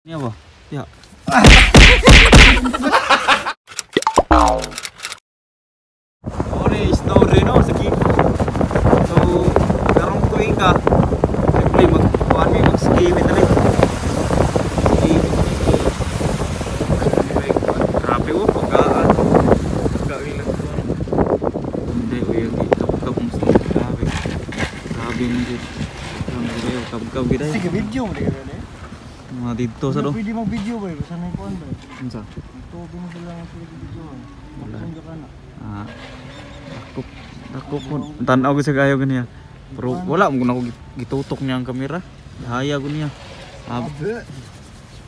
Ini apa? Ya. Ore snow reno segi. So karong ko ika. Siyempre magkuhan mi mag-ski mi tali. Ski. Grabe oh pagkaan. Pagkaan. Hindi ko yung kapag mo sila grabe. Grabe mo dito. Grabe yung kapag kita. Sige video mo dito. Mga dito sa do. Pwede mag-video ba? Sana yung kuhan ba? Unsa? Tubi mo sila ng video. Magpunja ka na. Ah. Ako po. Tanaw ko sa kayo ganiya. Pero wala mo na ako gitutok niya ang kamera. Haya ko niya.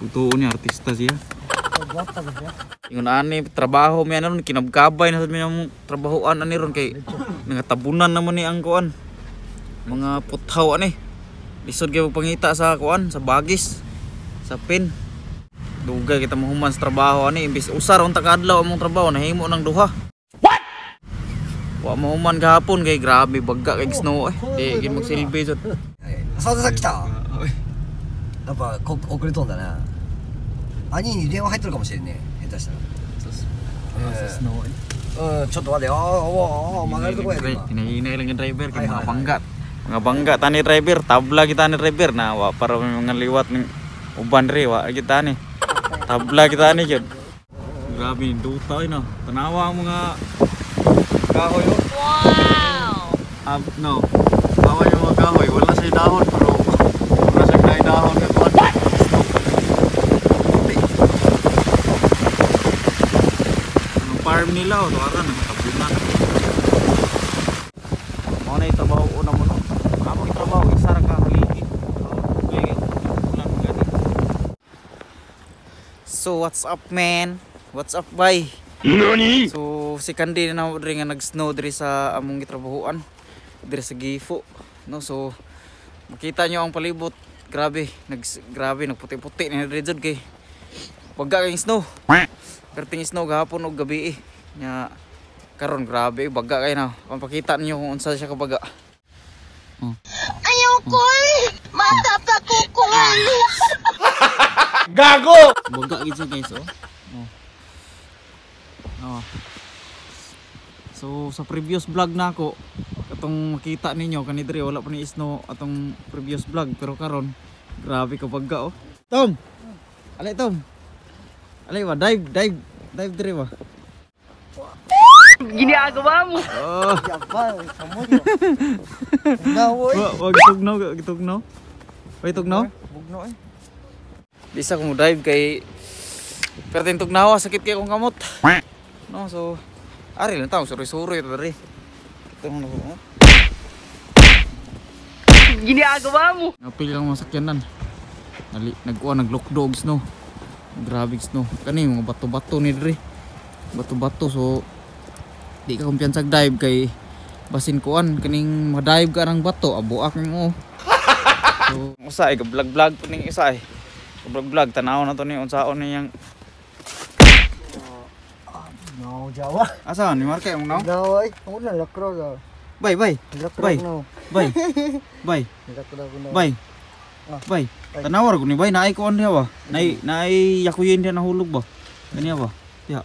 Tutuon niya artista siya. Gwapa ba siya? Ingon ani trabaho mi ano kinabkabay na sa mi trabahoan ani ron kay nangatabunan naman ni ang kuan. Mga puthaw ani. Lisod gyud pangita sa kuan sa bagis. Sa pin. Dugay kita mahuman sa trabaho ani imbis usar unta kadlaw among trabaho nahimo nang duha. Wa mahuman gahapon kay grabe bagga kay snow eh. Di gid magsilbi jud. 浅田さん来たやっぱ遅れとんだな兄に電話入ってるかもしれんね下手したらSnow eh. ちょっと待てよお曲がるとこやで今 Hinahinay lang yung driver kay Ay, mga ay, bangga. Mga bangga tani driver, tabla kita ni driver na wa para may mga liwat ng uban ri wa kita ni. Tabla kita ni jud. Grabe duta no. Tanawa ang mga kahoy. Wow. No. Kahoy yung mga kahoy, wala sa dahon pero wala sa dahon ng kuan. Ang farm nila o tuwaran nagtabunan. Mo na itrabaho una mo no. Amo itrabaho isa ra ka haligi. So what's up man? What's up bye? Nani? So si Kandi na diri nga nag-snow diri sa among gitrabahoan diri sa Gifo no. So makita nyo ang palibot. Grabe, nagputi-puti na diri jud kay bagga kay snow. Perting snow gahapon ug gabi nya karon grabe bagga kay na. Pagpakita niyo kung unsa siya kabaga. Ayaw ko matata ko ko. Gago! Bagga gid siya guys oh. So sa previous vlog na ako katong makita ninyo kani diri wala pa ni snow atong previous vlog pero karon grabe ka bagga oh. Tom. Alay Tom. Alay ba dive diri ba? Ginagawa mo. Oh. Yabal, samot mo. Nawoy. Wag gitugnaw. Wag tugnaw. Bugno eh. Bisa ko mo dive kay pero tin tugnaw sakit kay akong kamot. No so ari lang taong suri-suri ito dari. Ito mo na. Ginagawa mo. Napil lang mga sakyanan. Nag-lock dogs no. Grabe snow. Kani mga bato-bato ni diri. Bato-bato so di ka kumpiyansa dive kay basin kuan kaning ma-dive ka ng bato abuak mo. So usa ay vlog po ning isa ay. Vlog tanaw na to ni unsaon niyang No, Jawa. asa ni marke mo no? Nawoy. Ako na lakro daw. Bay. Lakro Bay. no. Bay. Lakro ko na. Bay. Tanawar ko ni bay naay kuan diha ba? Naay yakuyin diha nahulog ba? Kaniya ba? Ya.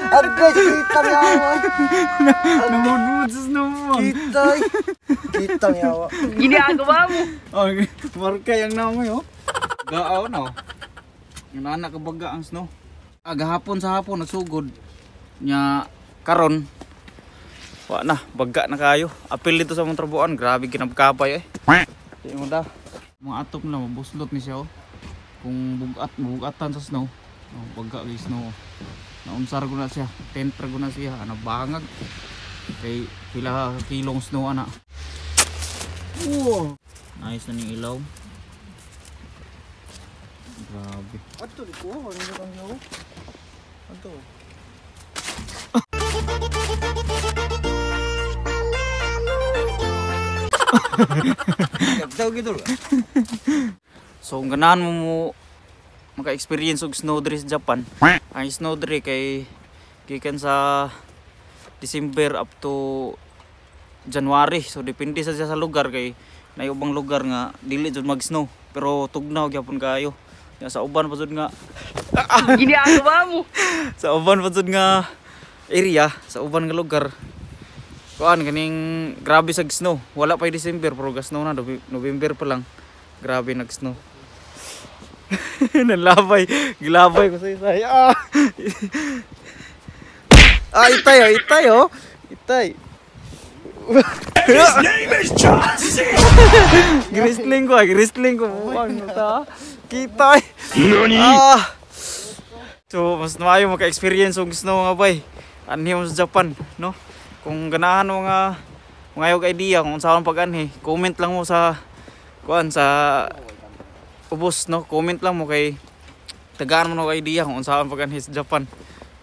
Agay kita yawa. Namudus no. Kita yawa. Ginagawa mo. Oh, marka yang namo yo. Gaaw no. Yung anak kabaga ang snow. Gahapon sa hapon nagsugod nya karon wa na baga na kayo. Apil dito sa mong trabuan, grabe kinabkapay eh. Di mo da. Mga atop na mabuslot ni siya oh. Kung bugatan sa snow. Oh, baga kay snow. Naunsar ko na siya, tentra ko na siya, bangag. Kay pila kilong snow ana. Wow. Nice na ning ilaw. Grabe. Ato di ko, ano ang yawa? Ato. Daw gitu. So kung ganahan mo maka-experience og snow diri sa Japan. Ang snow diri kay gikan sa December up to January. So depende sa lugar kay nay ubang lugar nga dili jud mag-snow. pero tugnaw gyapon kayo. Ya, sa uban pa jud nga Ginagawa mo. sa uban pa jud nga area, sa uban nga lugar. Kuan kaning grabe sa snow. Wala pa December pero snow na November pa lang. Grabe nag-snow. Nalabay, gilabay ko sa isay. Itay oh. Itay. His name is John C. Grisling ko. Ano ta? Kita. So, mas maayo maka-experience og snow nga bay. Anhi mo sa Japan, no? Kung ganahan mo nga mga idea kung saan pag-anhi, comment lang mo sa kuan sa ubos, no? Comment lang mo kay tagaan mo no idea kung saan pag-anhi sa Japan,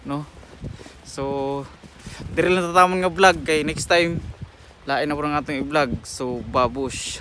no? So, diri lang tatamon nga vlog kay next time lain na po ng atong i-vlog. So, babush.